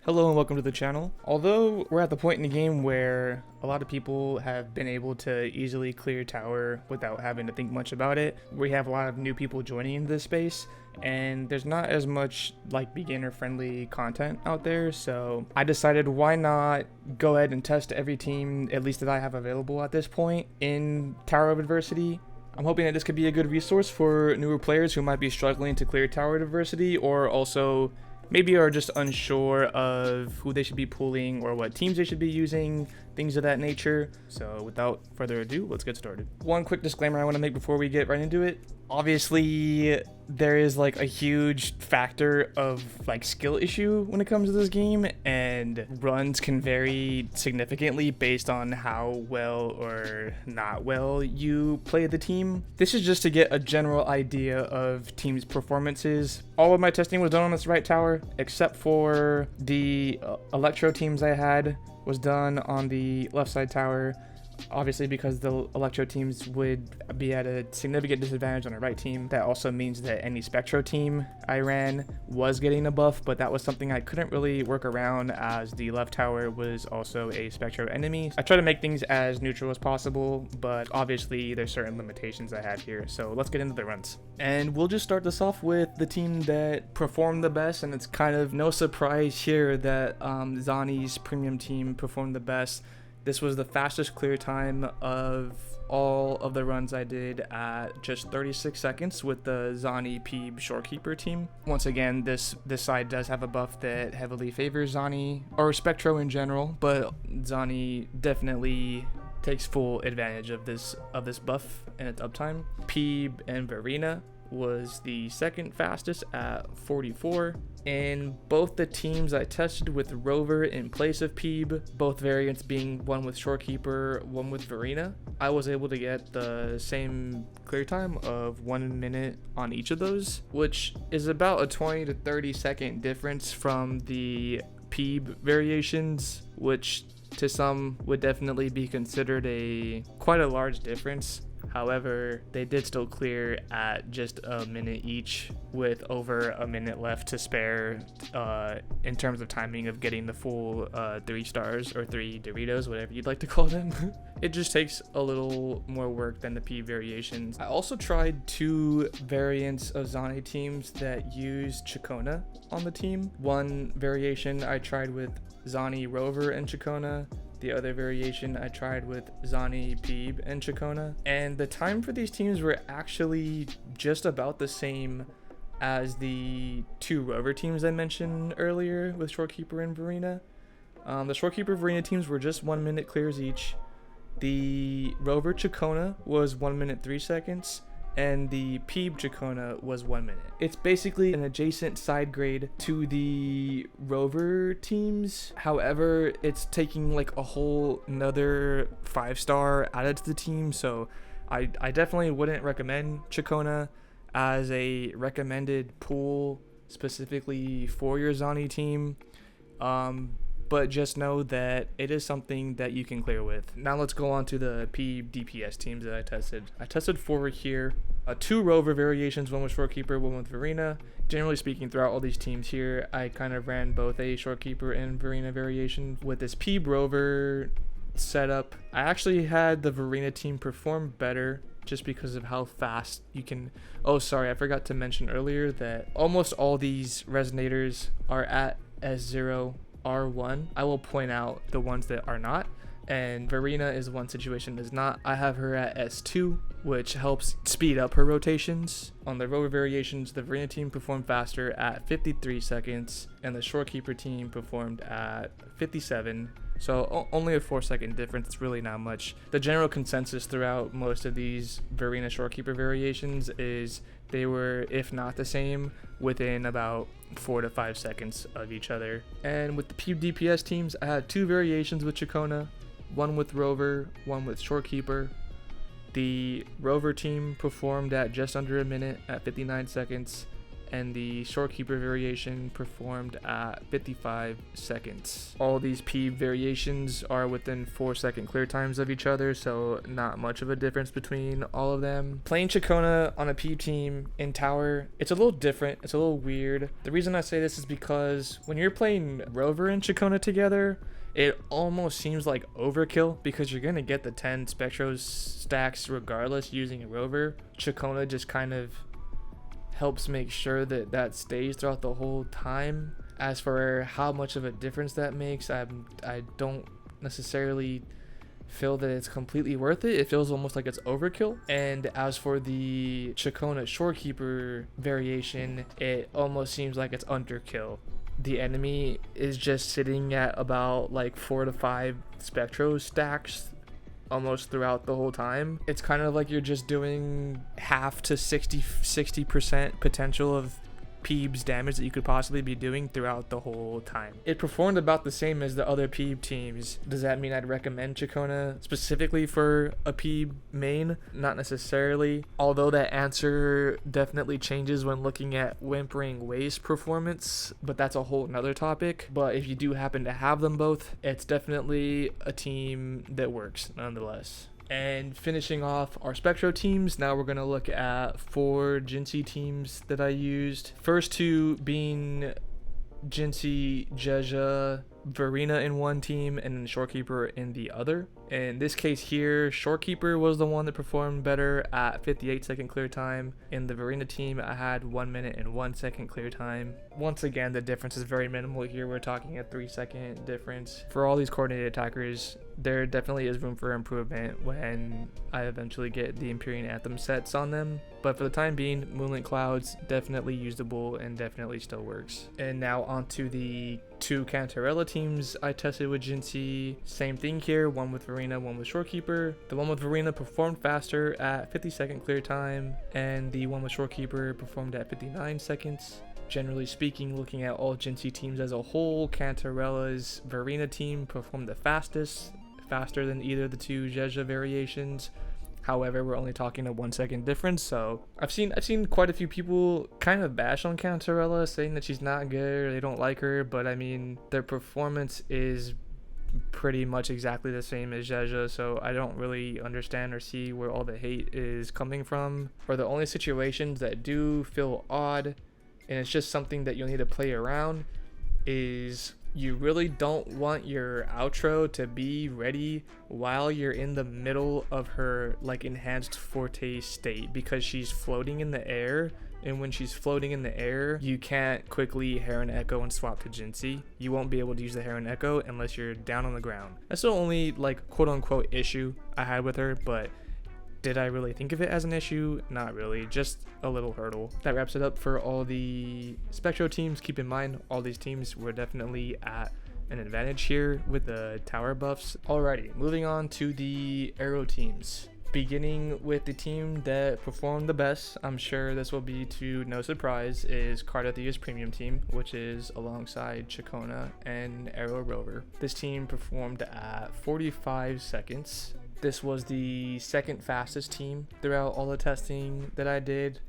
Hello and welcome to the channel. Although we're at the point in the game where a lot of people have been able to easily clear tower without having to think much about it, we have a lot of new people joining into this space and there's not as much like beginner friendly content out there, so I decided why not go ahead and test every team, at least that I have available at this point, in Tower of Adversity. I'm hoping that this could be a good resource for newer players who might be struggling to clear Tower of Adversity, or also maybe are just unsure of who they should be pulling or what teams they should be using, things of that nature. So without further ado, let's get started. One quick disclaimer I want to make before we get right into it. Obviously, there is like a huge factor of like skill issue when it comes to this game, and runs can vary significantly based on how well or not well you play the team. This is just to get a general idea of teams' performances. All of my testing was done on this right tower, except for the Electro teams I had was done on the left side tower. Obviously, because the Electro teams would be at a significant disadvantage on the right team. That also means that any Spectro team I ran was getting a buff, but that was something I couldn't really work around as the left tower was also a Spectro enemy. I try to make things as neutral as possible, but obviously there's certain limitations I have here. So let's get into the runs. And we'll just start this off with the team that performed the best, and it's kind of no surprise here that Zani's premium team performed the best. This was the fastest clear time of all of the runs I did at just 36 seconds with the Zani Peeb Shorekeeper team. Once again, this side does have a buff that heavily favors Zani, or Spectro in general, but Zani definitely takes full advantage of this buff and its uptime. Peeb and Verena was the second fastest at 44. In both the teams I tested with Rover in place of Peeb, both variants being one with Shorekeeper, one with Verena, I was able to get the same clear time of 1 minute on each of those, which is about a 20 to 30 second difference from the Peeb variations, which to some would definitely be considered quite a large difference. However, they did still clear at just a minute each, with over a minute left to spare in terms of timing of getting the full 3 stars or 3 Doritos, whatever you'd like to call them. It just takes a little more work than the P variations. I also tried 2 variants of Zani teams that use Chikona on the team. One variation I tried with Zani Rover and Chikona. The other variation I tried with Zani Peeb and Chikona, and the time for these teams were actually just about the same as the 2 Rover teams I mentioned earlier with Shorekeeper and Verena. The Shorekeeper Verena teams were just 1 minute clears each. The Rover Chikona was 1 minute 3 seconds, and the Peeb Chikona was 1 minute. It's basically an adjacent side grade to the Rover teams. However, it's taking like a whole another 5-star added to the team, so I definitely wouldn't recommend Chikona as a recommended pool specifically for your Zani team. But just know that it is something that you can clear with. Now let's go on to the Peeb DPS teams that I tested. I tested 4 here. 2 Rover variations, one with Shorekeeper, one with Verena. Generally speaking, throughout all these teams here, I kind of ran both a Shorekeeper and Verena variation. With this Peeb Rover setup, I actually had the Verena team perform better just because of how fast you can... Oh, sorry, I forgot to mention earlier that almost all these resonators are at S0 R1. I will point out the ones that are not, and Verena is one situation that is not. I have her at S2, which helps speed up her rotations. On the Rover variations, the Verena team performed faster at 53 seconds, and the Shorekeeper team performed at 57. So only a 4-second difference. It's really not much. The general consensus throughout most of these Verena Shorekeeper variations is they were, if not the same, within about 4 to 5 seconds of each other. And with the Peeb DPS teams, I had 2 variations with Chikona, one with Rover, one with Shorekeeper. The Rover team performed at just under a minute at 59 seconds, and the Shorekeeper variation performed at 55 seconds. All these Peeb variations are within 4-second clear times of each other, so not much of a difference between all of them. Playing Chikona on a Peeb team in tower, it's a little different, it's a little weird. The reason I say this is because when you're playing Rover and Chikona together, it almost seems like overkill because you're going to get the 10 Spectro stacks regardless using a Rover. Chikona just kind of helps make sure that that stays throughout the whole time. As for how much of a difference that makes, I don't necessarily feel that it's completely worth it. It feels almost like it's overkill. And as for the Chikona Shorekeeper variation, it almost seems like it's underkill. The enemy is just sitting at about like 4 to 5 Spectro stacks almost throughout the whole time. It's kind of like you're just doing half to 60% potential of Peeb's damage that you could possibly be doing throughout the whole time. It performed about the same as the other Peeb teams. Does that mean I'd recommend Chikona specifically for a Peeb main? Not necessarily, although that answer definitely changes when looking at Whimpering Waste performance, but that's a whole nother topic. But if you do happen to have them both, it's definitely a team that works nonetheless. And finishing off our Spectro teams, now we're going to look at 4 Jinhsi teams that I used. First 2 being Jinhsi, Jeja, Verena in one team, and then Shorekeeper in the other. In this case here, Shorekeeper was the one that performed better at 58-second clear time. In the Verena team, I had 1 minute and 1 second clear time. Once again, the difference is very minimal here. We're talking a 3-second difference. For all these coordinated attackers, there definitely is room for improvement when I eventually get the Empyrean Anthem sets on them. But for the time being, Moonlit Clouds definitely usable and definitely still works. And now onto the 2 Cartethyia teams I tested with Jinhsi. Same thing here, one with Verena, one with Shorekeeper. The one with Verena performed faster at 50-second clear time, and the one with Shorekeeper performed at 59 seconds. Generally speaking, looking at all Jinhsi teams as a whole, Cartetheyia's Verena team performed the fastest, faster than either of the 2 Jeja variations. However, we're only talking a 1-second difference, so I've seen quite a few people kind of bash on Cartethyia, saying that she's not good or they don't like her, but I mean, their performance is pretty much exactly the same as Jeja, so I don't really understand or see where all the hate is coming from. For the only situations that do feel odd, and it's just something that you'll need to play around, is you really don't want your outro to be ready while you're in the middle of her like enhanced forte state, because she's floating in the air, and when she's floating in the air, you can't quickly Heron Echo and swap to Jinhsi. You won't be able to use the Heron Echo unless you're down on the ground. That's the only like quote unquote issue I had with her, but did I really think of it as an issue? Not really, just a little hurdle. That wraps it up for all the Spectro teams. Keep in mind, all these teams were definitely at an advantage here with the tower buffs. Alrighty, moving on to the Arrow teams. Beginning with the team that performed the best, I'm sure this will be to no surprise, is Cartethyia Premium team, which is alongside Chikona and Arrow Rover. This team performed at 45 seconds. This was the second fastest team throughout all the testing that I did,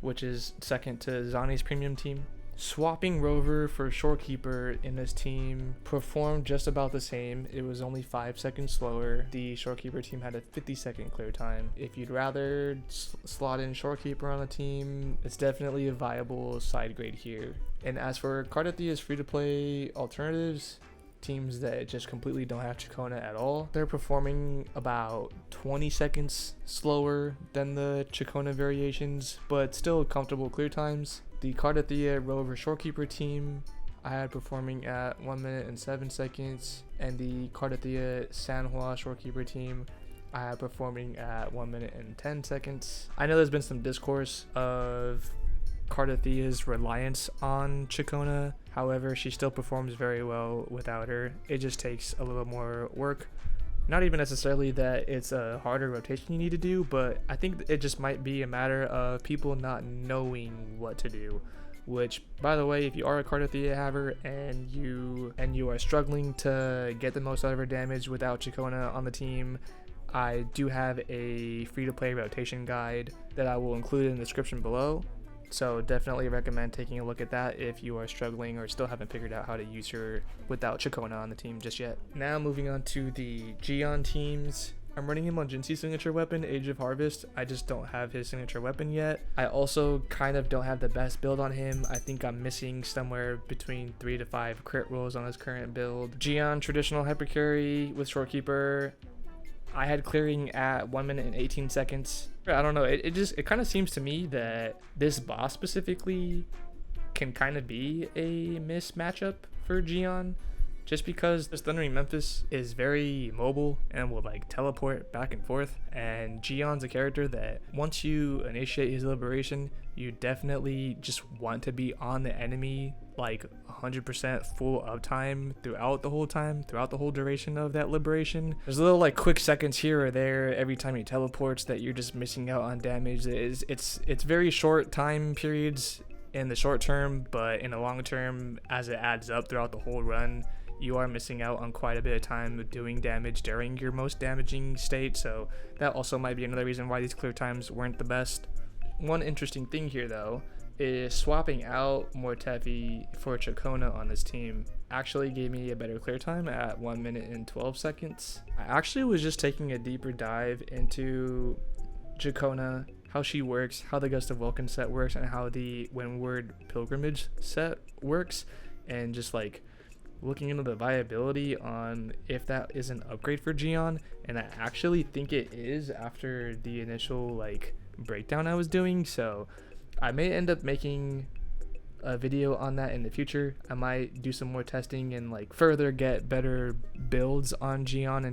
which is second to Zani's Premium team. Swapping Rover for Shorekeeper in this team performed just about the same. It was only 5 seconds slower. The Shorekeeper team had a 50-second clear time. If you'd rather slot in Shorekeeper on the team, it's definitely a viable side grade here. And as for Cartethyia's free-to-play alternatives, teams that just completely don't have Chikona at all, they're performing about 20 seconds slower than the Chikona variations, but still comfortable clear times. The Cartethyia Rover Shorekeeper team I had performing at 1 minute and 7 seconds, and the Cartethyia Sanhua Shorekeeper team I had performing at 1 minute and 10 seconds. I know there's been some discourse of Cartethia's reliance on Chikona. However, she still performs very well without her. It just takes a little more work. Not even necessarily that it's a harder rotation you need to do, but I think it just might be a matter of people not knowing what to do. Which, by the way, if you are a Cartethyia haver and you are struggling to get the most out of her damage without Chikona on the team, I do have a free-to-play rotation guide that I will include in the description below. So definitely recommend taking a look at that if you are struggling or still haven't figured out how to use her without Chikona on the team just yet. Now moving on to the Jiyan Teams. I'm running him on Jinhsi's signature weapon, Age of Harvest. I just don't have his signature weapon yet. I also kind of don't have the best build on him. I think I'm missing somewhere between 3 to 5 crit rolls on his current build. Jiyan traditional hypercarry with Shorekeeper. I had clearing at 1 minute and 18 seconds. I don't know, it kind of seems to me that this boss specifically can kind of be a miss matchup for Jiyan. Just because this Thundering Memphis is very mobile and will like teleport back and forth, and Jiyan's a character that once you initiate his liberation, you definitely just want to be on the enemy like 100% full uptime throughout the whole duration of that liberation. There's a little like quick seconds here or there every time he teleports that you're just missing out on damage. It's very short time periods in the short term, but in the long term, as it adds up throughout the whole run, you are missing out on quite a bit of time doing damage during your most damaging state, so that also might be another reason why these clear times weren't the best. One interesting thing here though is swapping out Mortefi for Chikona on this team actually gave me a better clear time at 1 minute and 12 seconds. I actually was just taking a deeper dive into Chikona, how she works, how the Gust of Vulcan set works, and how the Windward Pilgrimage set works, and just like looking into the viability on if that is an upgrade for Jiyan, and I actually think it is after the initial like breakdown I was doing, so I may end up making a video on that in the future. I might do some more testing and like further get better builds on Jiyan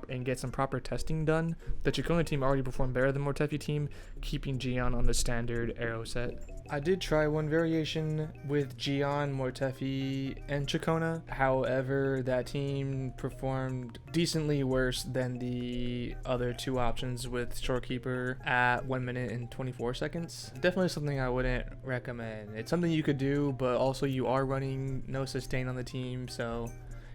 and get some proper testing done. The Chikona team already performed better than Mortefi team, keeping Jiyan on the standard arrow set. I did try one variation with Jiyan, Mortefi, and Chikona. However, that team performed decently worse than the other two options with Shorekeeper at 1 minute and 24 seconds. Definitely something I wouldn't recommend. It's something you could do, but also you are running no sustain on the team, so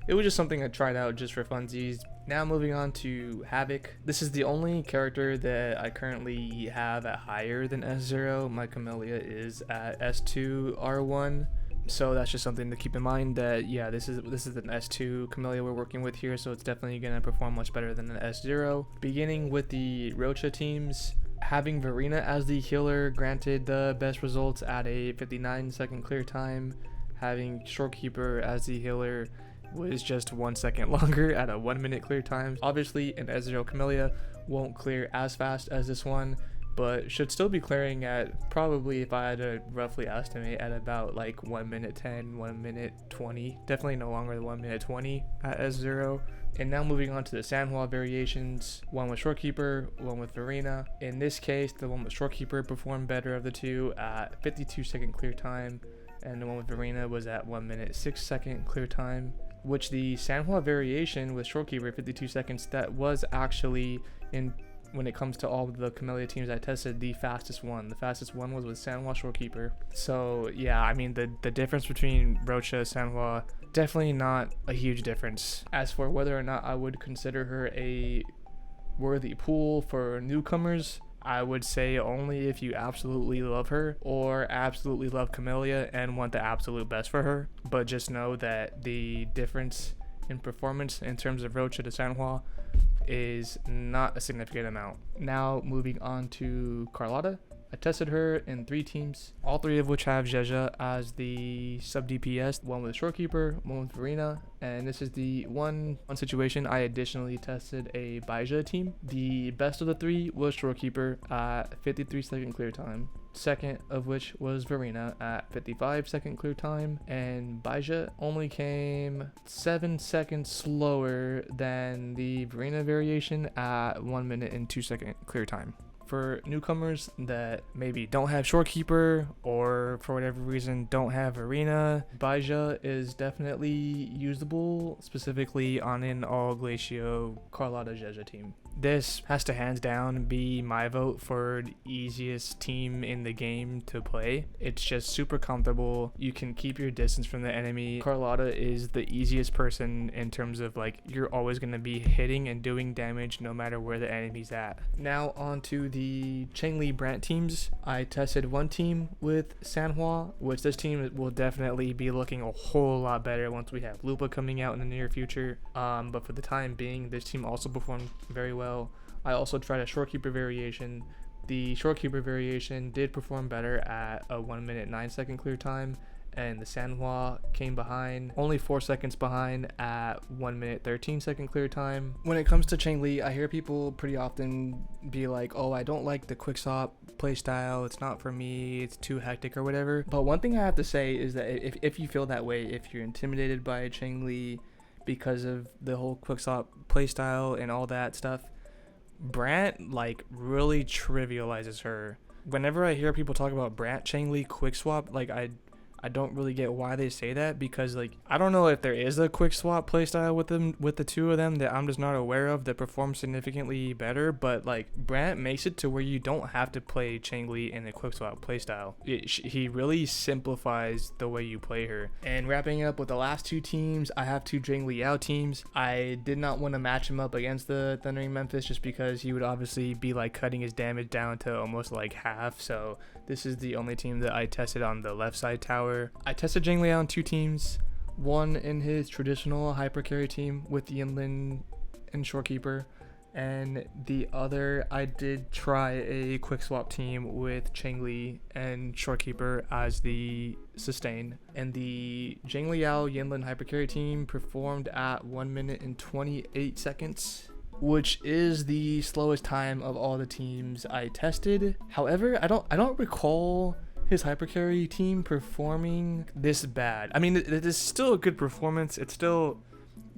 it was just something I tried out just for funsies. Now moving on to Havoc. This is the only character that I currently have at higher than S0. My Camellya is at S2 R1. So that's just something to keep in mind that, yeah, this is an S2 Camellya we're working with here, so it's definitely going to perform much better than an S0. Beginning with the Rocha teams, having Verena as the healer granted the best results at a 59-second clear time. Having Shorekeeper as the healer was just 1 second longer at a 1 minute clear time. Obviously an S0 Camellya won't clear as fast as this one, but should still be clearing at probably, if I had to roughly estimate, at about like 1 minute 10, 1 minute 20. Definitely no longer than 1 minute 20 at S0. And now moving on to the Sanhua variations, one with Shorekeeper, one with Verena. In this case, the one with Shorekeeper performed better of the two at 52-second clear time, and the one with Verena was at 1 minute 6-second clear time. Which the Sanhua variation with Shorekeeper 52 seconds, that was actually, in when it comes to all the Camellya teams I tested, the fastest one. The fastest one was with Sanhua Shorekeeper. So yeah, I mean the difference between Rocha and Sanhua, definitely not a huge difference. As for whether or not I would consider her a worthy pool for newcomers, I would say only if you absolutely love her or absolutely love Camellya and want the absolute best for her. But just know that the difference in performance in terms of Rocha to Sanhua is not a significant amount. Now moving on to Carlotta. I tested her in 3 teams, all 3 of which have Zheja as the sub DPS, one with Shorekeeper, one with Verena, and this is the one situation I additionally tested a Baija team. The best of the 3 was Shorekeeper at 53-second clear time, second of which was Verena at 55-second clear time, and Baija only came 7 seconds slower than the Verena variation at 1 minute and 2-second clear time. For newcomers that maybe don't have Shorekeeper or for whatever reason don't have Verena, Baija is definitely usable, specifically on an all Glacio Carlotta Zheja team. This has to hands down be my vote for the easiest team in the game to play. It's just super comfortable. You can keep your distance from the enemy. Carlotta is the easiest person in terms of like you're always going to be hitting and doing damage no matter where the enemy's at. Now on to the Changli Brant teams. I tested one team with Sanhua, which this team will definitely be looking a whole lot better once we have Lupa coming out in the near future. But for the time being, this team also performed very well. I also tried a shorekeeper variation. The shorekeeper variation did perform better at a 1 minute 9 second clear time, and the Sanhua came behind, only 4 seconds behind at 1 minute 13 second clear time. When it comes to Changli, I hear people pretty often be like, oh, I don't like the quickswap playstyle, it's not for me, it's too hectic or whatever. But one thing I have to say is that if you feel that way, if you're intimidated by Changli because of the whole quickswap playstyle and all that stuff, Brant like really trivializes her. Whenever I hear people talk about Brant Changli quickswap, like I don't really get why they say that, because like I don't know if there is a quick swap playstyle with the two of them that I'm just not aware of that performs significantly better, but like Brant makes it to where you don't have to play Changli in a quick swap playstyle. He really simplifies the way you play her. And wrapping up with the last two teams, I have two Xiangli Yao teams. I did not want to match him up against the Thundering Memphis just because he would obviously be like cutting his damage down to almost like half, so this is the only team that I tested on the left side tower. I tested Xiangli Yao on two teams, one in his traditional hyper carry team with Yinlin and Shorekeeper, and the other I did try a quick swap team with Changli and Shorekeeper as the sustain. And the Xiangli Yao Yinlin hyper carry team performed at 1 minute and 28 seconds, which is the slowest time of all the teams I tested. However, I don't recall his hypercarry team performing this bad. I mean, it is still a good performance. It's still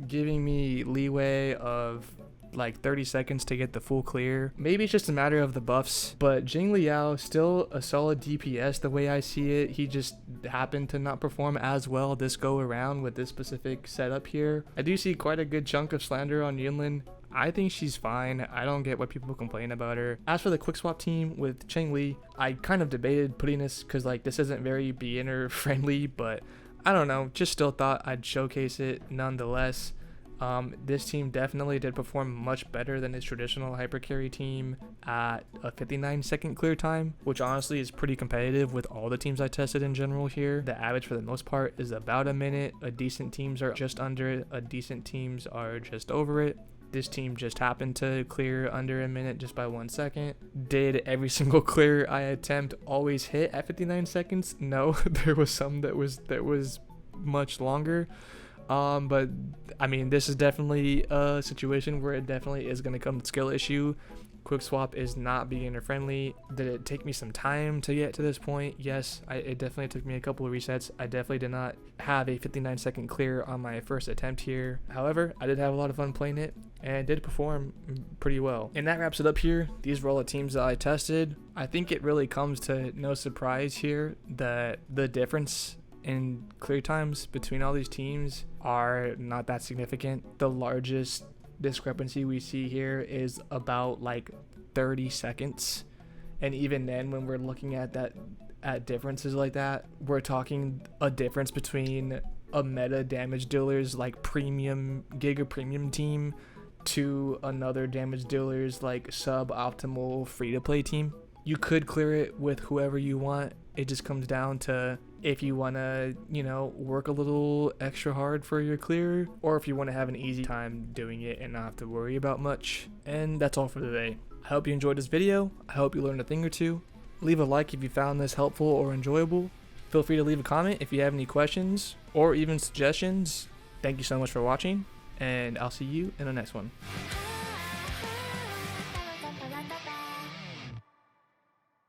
giving me leeway of like 30 seconds to get the full clear. Maybe it's just a matter of the buffs, but Xiangli Yao still a solid DPS the way I see it. He just happened to not perform as well this go around with this specific setup here. I do see quite a good chunk of slander on Yinlin. I think she's fine. I don't get what people complain about her. As for the quick swap team with Changli, I kind of debated putting this because like this isn't very beginner friendly, but I don't know, just still thought I'd showcase it nonetheless. This team definitely did perform much better than his traditional hypercarry team at a 59 second clear time, which honestly is pretty competitive with all the teams I tested in general here. The average for the most part is about a minute. A decent teams are just under it. A decent teams are just over it. This team just happened to clear under a minute just by 1 second. Did every single clear I attempt always hit at 59 seconds? No, there was some that was much longer. But I mean, this is definitely a situation where it definitely is going to come to skill issue. Quick swap is not beginner friendly. Did it take me some time to get to this point? Yes, it definitely took me a couple of resets. I definitely did not have a 59 second clear on my first attempt here. However, I did have a lot of fun playing it and did perform pretty well. And that wraps it up here. These were all the teams that I tested. I think it really comes to no surprise here that the difference in clear times between all these teams are not that significant. The largest discrepancy we see here is about like 30 seconds, and even then when we're looking at differences like that, we're talking a difference between a meta damage dealer's like premium giga premium team to another damage dealer's like suboptimal free-to-play team. You could clear it with whoever you want. It just comes down to if you want to, work a little extra hard for your clear, or if you want to have an easy time doing it and not have to worry about much. And that's all for today. I hope you enjoyed this video. I hope you learned a thing or two. Leave a like if you found this helpful or enjoyable. Feel free to leave a comment if you have any questions or even suggestions. Thank you so much for watching, and I'll see you in the next one.